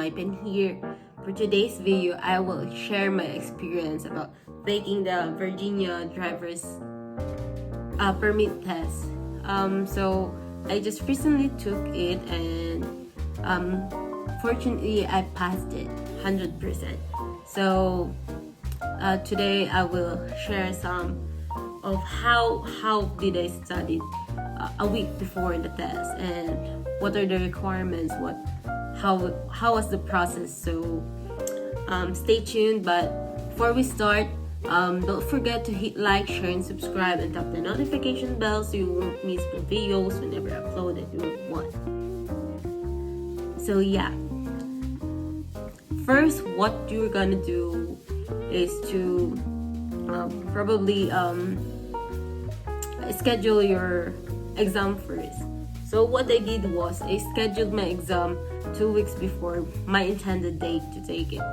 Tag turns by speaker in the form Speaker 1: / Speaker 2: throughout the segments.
Speaker 1: mhaipen here. For today's video, I will share my experience about taking the Virginia driver's permit test. So I just recently took it, and fortunately I passed it 100%. So today I will share some of how did I study a week before the test, and what are the requirements, how was the process. So stay tuned. But before we start, don't forget to hit like, share, and subscribe, and tap the notification bell so you won't miss the videos whenever I upload a new one. So yeah, first what you're gonna do is to probably schedule your exam first. So what I did was I scheduled my exam 2 weeks before my intended date to take it.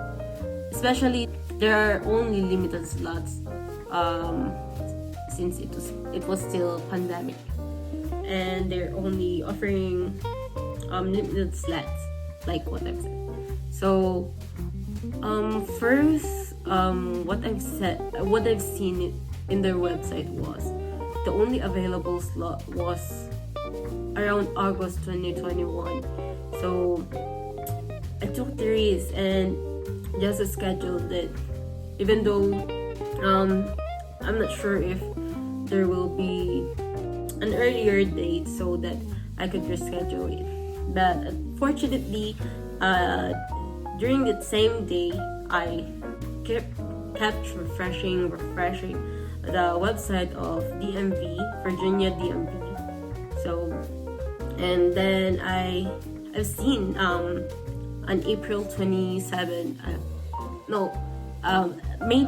Speaker 1: Especially there are only limited slots since it was still pandemic, and they're only offering limited slots like what I've said. So first what I've seen in their website was the only available slot was around August 2021. So I took the risk and just scheduled it, even though I'm not sure if there will be an earlier date so that I could reschedule it. But fortunately, during that same day, I kept refreshing the website of DMV, Virginia DMV. So, and then I've seen on April 27, May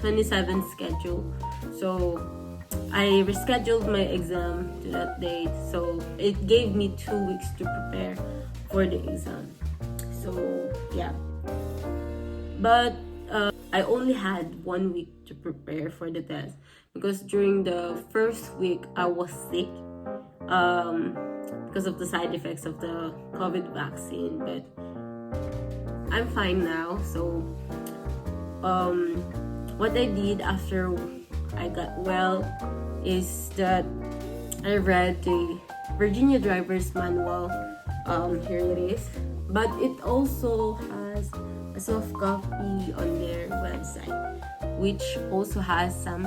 Speaker 1: 27 schedule. So I rescheduled my exam to that date. So it gave me 2 weeks to prepare for the exam. So yeah, but I only had 1 week to prepare for the test, because during the first week I was sick because of the side effects of the COVID vaccine, but I'm fine now. So what I did after I got well is that I read the Virginia driver's manual. Here it is, but it also has a soft copy on their website, which also has some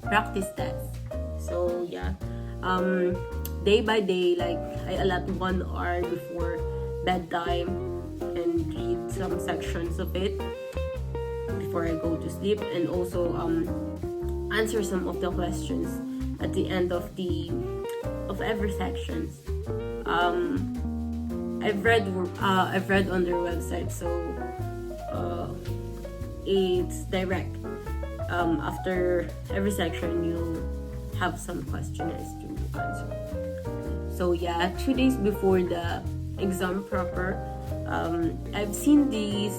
Speaker 1: practice tests. So yeah, day by day, like I allot 1 hour before bedtime and read some sections of it before I go to sleep, and also answer some of the questions at the end of every section. I've read on their website, so it's direct. After every section, you'll have some questionnaires to answer. So yeah, 2 days before the exam proper, I've seen this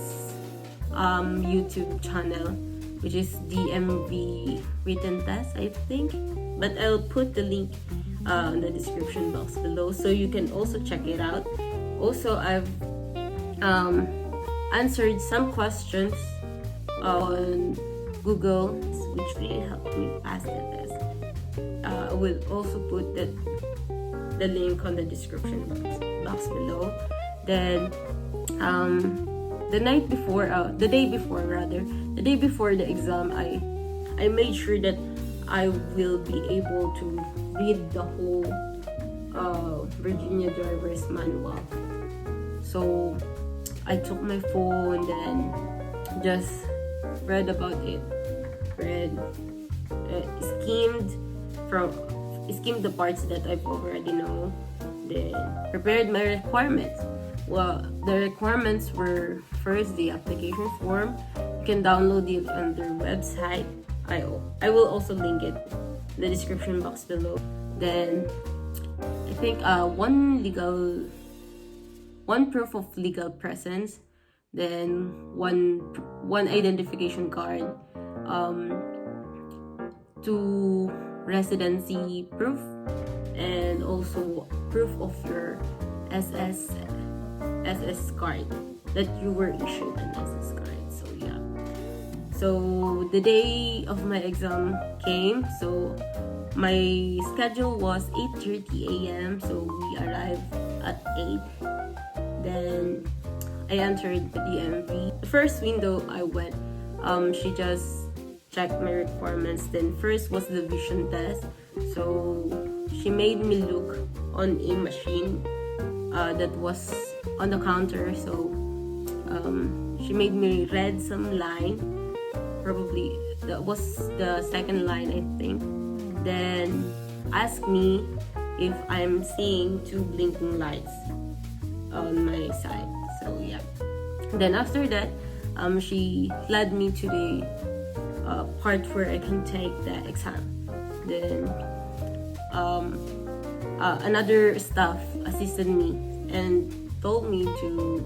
Speaker 1: YouTube channel, which is DMV written test, I think, but I'll put the link in the description box below so you can also check it out. Also, I've answered some questions on Google, which really helped me pass the test. I will also put the link on the description box below. Then the day before the exam, I made sure that I will be able to read the whole Virginia driver's manual. So I took my phone, then just read about it, skimmed the parts that I've already know, then prepared my requirements. Well, the requirements were first the application form. You can download it on their website. I will also link it in the description box below. Then I think one proof of legal presence, then one identification card, 2 residency proof, and also proof of your SSN SS card, that you were issued an SS card. So yeah. So the day of my exam came. So my schedule was 8:30 a.m. So we arrived at 8. Then I entered the DMV. The first window I went, she just checked my requirements. Then first was the vision test. So she made me look on a machine that was on the counter. So she made me read some line. Probably that was the second line, I think. Then asked me if I'm seeing 2 blinking lights on my side. So yeah. Then after that, she led me to the part where I can take the exam. Then another staff assisted me and told me to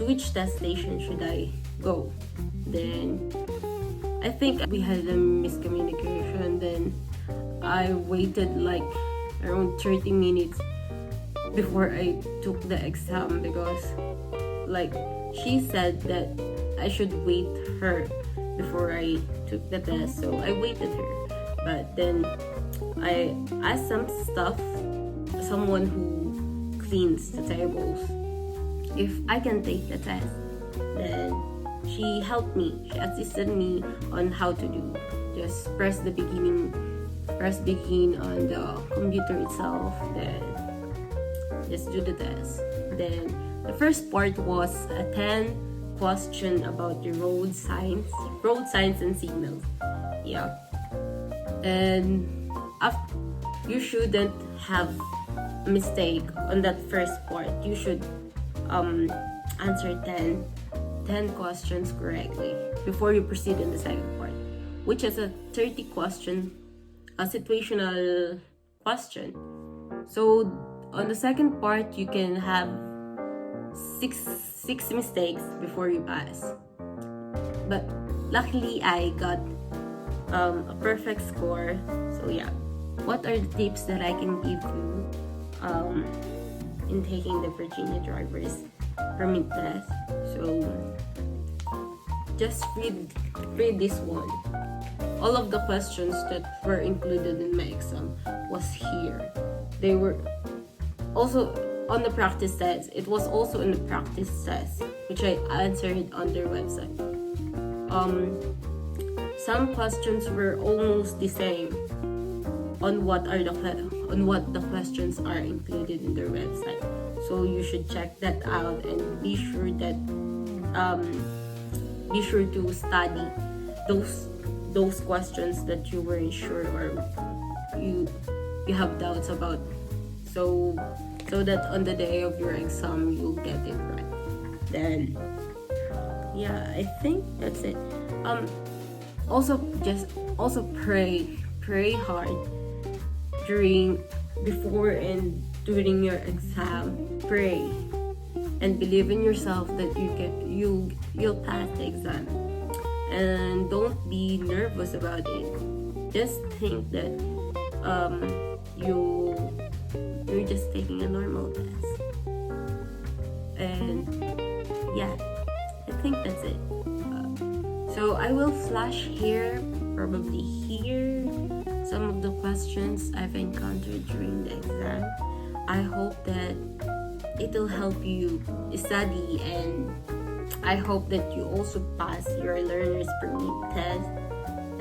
Speaker 1: which test station should I go. Then I think we had a miscommunication. Then I waited like around 30 minutes before I took the exam, because like she said that I should wait her before I took the test. So I waited her, but then I asked someone who cleans the tables, if I can take the test. Then she helped me. She assisted me on how to do. Just press begin on the computer itself. Then just do the test. Then the first part was a 10 question about the road signs and signals. Yeah. And you shouldn't have a mistake on that first part. You should answer 10 questions correctly before you proceed in the second part, which is a 30 question, a situational question. So on the second part, you can have six mistakes before you pass. But luckily, I got a perfect score. So yeah. What are the tips that I can give you in taking the Virginia driver's permit test? So just read this one. All of the questions that were included in my exam was here. They were also on the practice test. It was also in the practice test, which I answered on their website. Some questions were almost the same on what the questions are included in their website. So you should check that out and be sure to study those questions that you weren't sure or you have doubts about. So that on the day of your exam you'll get it right. Then yeah, I think that's it. Also pray hard before and during your exam. Pray and believe in yourself that you'll pass the exam, and don't be nervous about it. Just think that you're just taking a normal test. And yeah, I think that's it. So I will flash here, probably here, some of the questions I've encountered during the exam. I hope that it'll help you study, and I hope that you also pass your learner's permit test.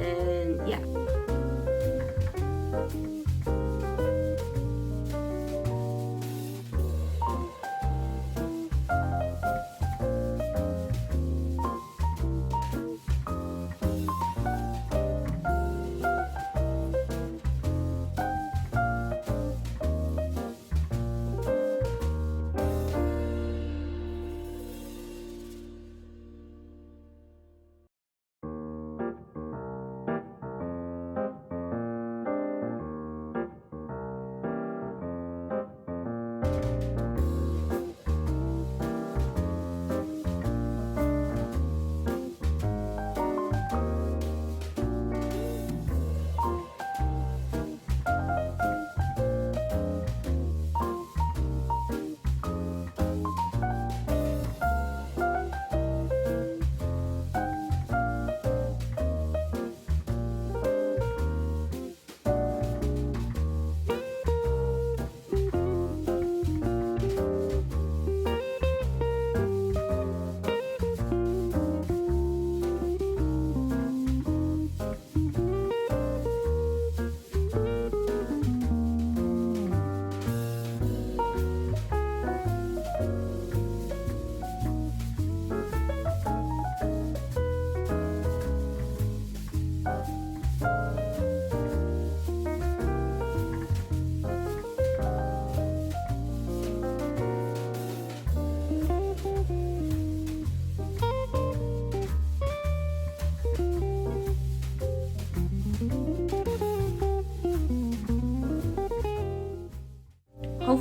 Speaker 1: And yeah.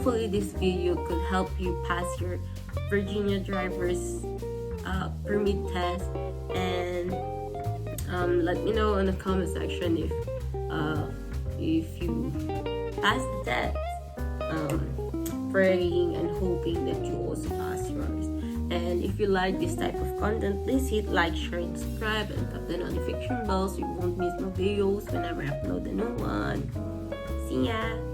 Speaker 1: hopefully this video could help you pass your Virginia driver's permit test, and let me know in the comment section if you pass the test. Praying and hoping that you also pass yours. And if you like this type of content, please hit like, share, and subscribe, and tap the notification bell so you won't miss my videos whenever I upload a new one. See ya!